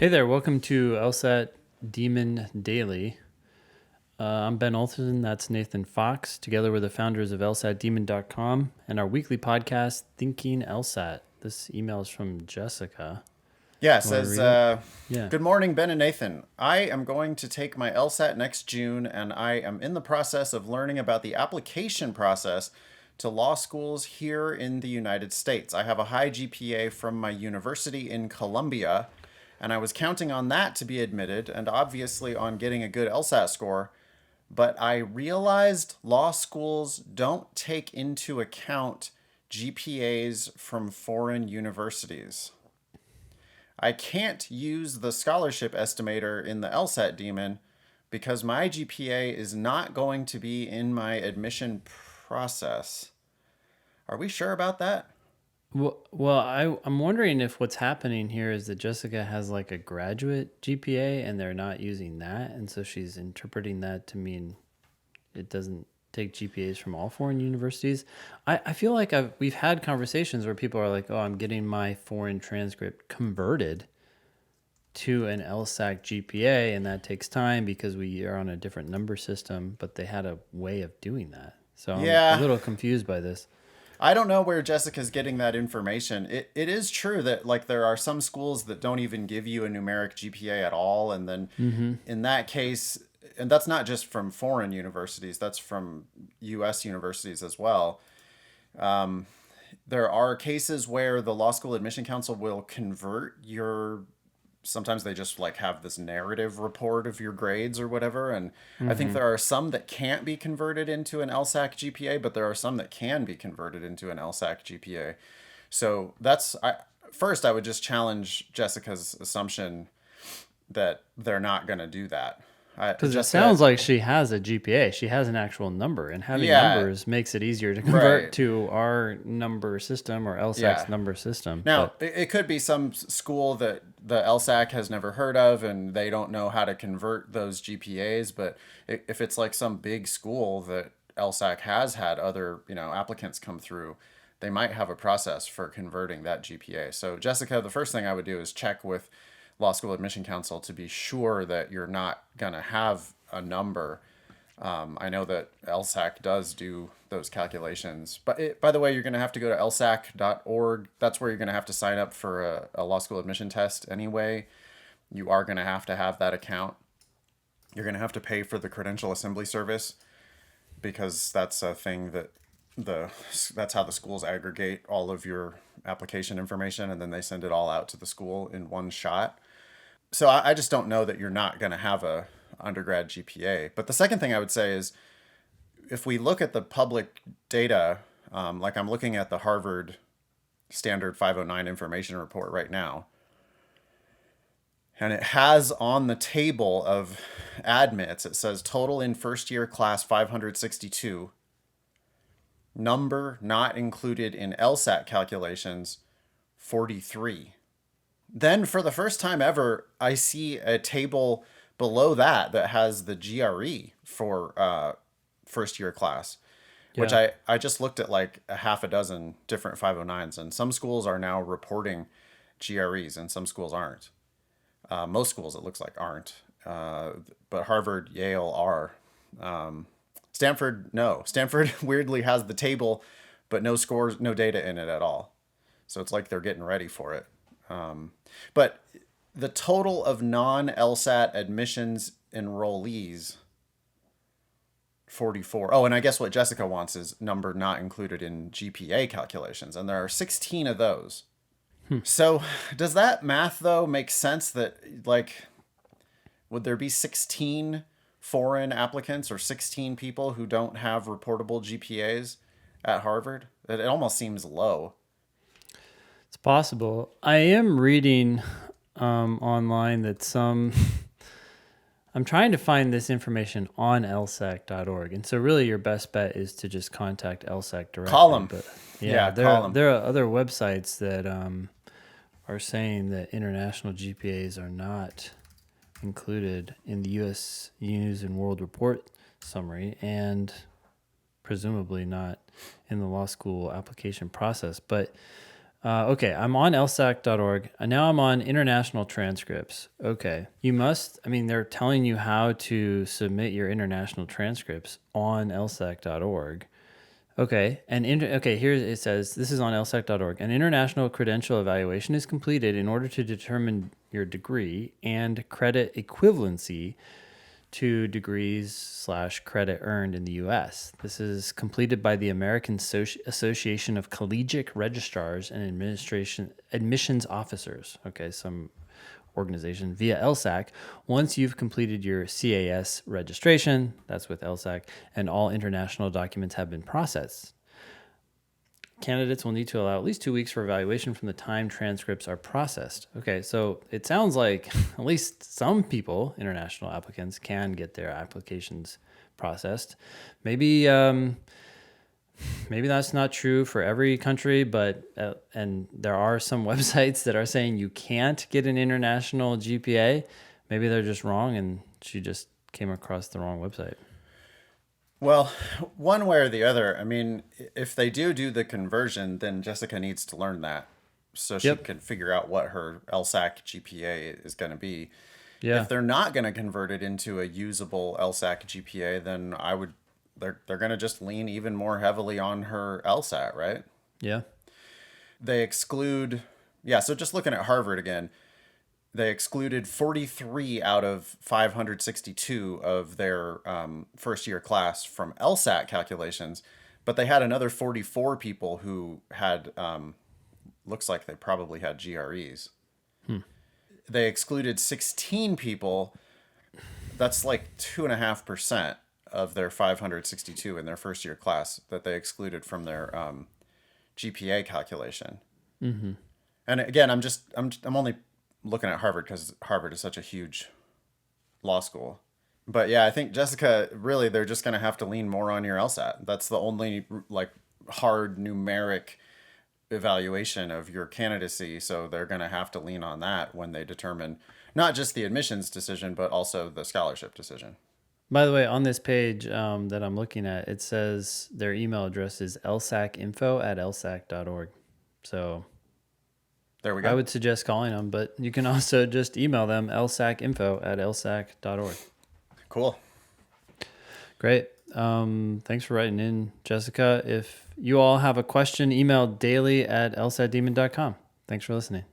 Hey there, welcome to LSAT Demon Daily. I'm Ben Olson, that's Nathan Fox, together with the founders of LSATdemon.com and our weekly podcast, Thinking LSAT. This email is from Jessica. Yeah, it You want to says, read it? Yeah. good morning, Ben and Nathan. I am going to take my LSAT next June, and I am in the process of learning about the application process to law schools here in the United States. I have a high GPA from my university in Columbia, and I was counting on that to be admitted, and obviously on getting a good LSAT score. But I realized law schools don't take into account GPAs from foreign universities. I can't use the scholarship estimator in the LSAT Demon because my GPA is not going to be in my admission process. Are we sure about that? I'm wondering if what's happening here is that Jessica has like a graduate GPA and they're not using that. And so she's interpreting that to mean it doesn't take GPAs from all foreign universities. I feel like we've had conversations where people are like, oh, I'm getting my foreign transcript converted to an LSAC GPA, and that takes time because we are on a different number system, but they had a way of doing that. So I'm a Yeah, little confused by this. I don't know where Jessica's getting that information. It is true that like there are some schools that don't even give you a numeric GPA at all, and then in that case, and that's not just from foreign universities, that's from US universities as well. There are cases where the law school admission council will convert your, sometimes they just like have this narrative report of your grades or whatever, and I think Mm-hmm. there are some that can't be converted into an LSAC GPA, but there are some that can be converted into an LSAC GPA. So first I would just challenge Jessica's assumption that they're not going to do that. Because it Jessica, sounds like she has a GPA. She has an actual number, and having yeah, numbers makes it easier to convert right, to our number system or LSAC's yeah. number system. Now, But it could be some school that the LSAC has never heard of and they don't know how to convert those GPAs. But if it's like some big school that LSAC has had other, applicants come through, they might have a process for converting that GPA. So, Jessica, the first thing I would do is check with Law School Admission Council to be sure that you're not going to have a number. I know that LSAC does do those calculations. But by the way, you're going to have to go to lsac.org. That's where you're going to have to sign up for a law school admission test anyway. You are going to have that account. You're going to have to pay for the credential assembly service because that's a thing that that's how the schools aggregate all of your application information and then they send it all out to the school in one shot. So I just don't know that you're not going to have a undergrad GPA. But the second thing I would say is if we look at the public data, like I'm looking at the Harvard Standard 509 information report right now, and it has on the table of admits, it says total in first year class 562, number not included in LSAT calculations 43. Then for the first time ever, I see a table below that has the GRE for first year class, which yeah, I just looked at like a half a dozen different 509s, and some schools are now reporting GREs and some schools aren't. Most schools, it looks like, aren't. But Harvard, Yale are. Stanford, no. Stanford weirdly has the table, but no scores, no data in it at all. So it's like they're getting ready for it. But the total of non-LSAT admissions enrollees 44. Oh, and I guess what Jessica wants is number not included in GPA calculations, and there are 16 of those. So, does that math though make sense that like would there be 16 foreign applicants or 16 people who don't have reportable GPAs at Harvard? It almost seems low. it's possible. I am reading online that I'm trying to find this information on lsac.org. And so really your best bet is to just contact LSAC Call directly. them. But yeah, Yeah, call them. there are other websites that are saying that international GPAs are not included in the U.S. News and World Report summary and presumably not in the law school application process. But Okay, I'm on LSAC.org. And now I'm on international transcripts. Okay. They're telling you how to submit your international transcripts on LSAC.org. Okay. Here it says this is on LSAC.org. An international credential evaluation is completed in order to determine your degree and credit equivalency to degrees/credit earned in the U.S. This is completed by the American Association of Collegiate Registrars and Admissions Officers. Okay, some organization via LSAC. Once you've completed your CAS registration, that's with LSAC, and all international documents have been processed. Candidates will need to allow at least 2 weeks for evaluation from the time transcripts are processed. Okay, so it sounds like at least some people, international applicants, can get their applications processed. Maybe that's not true for every country, but and there are some websites that are saying you can't get an international GPA. Maybe they're just wrong, and she just came across the wrong website. Well, one way or the other, I mean, if they do the conversion, then Jessica needs to learn that so she Yep. can figure out what her LSAC GPA is going to be. Yeah. If they're not going to convert it into a usable LSAC GPA, then they're going to just lean even more heavily on her LSAT, right? Yeah. They exclude, yeah, so just looking at Harvard again, they excluded 43 out of 562 of their first year class from LSAT calculations, but they had another 44 people who had, looks like they probably had GREs. They excluded 16 people. That's like 2.5% of their 562 in their first year class that they excluded from their GPA calculation. And again, I'm only looking at Harvard because Harvard is such a huge law school. But yeah, I think Jessica, really, they're just going to have to lean more on your LSAT. That's the only like hard numeric evaluation of your candidacy. So they're going to have to lean on that when they determine not just the admissions decision, but also the scholarship decision. By the way, on this page that I'm looking at, it says their email address is lsacinfo@lsac.org. So There we I go. would suggest calling them, but you can also just email them lsacinfo@lsac.org. Cool. Great. Thanks for writing in, Jessica. If you all have a question, email daily@lsatdemon.com. Thanks for listening.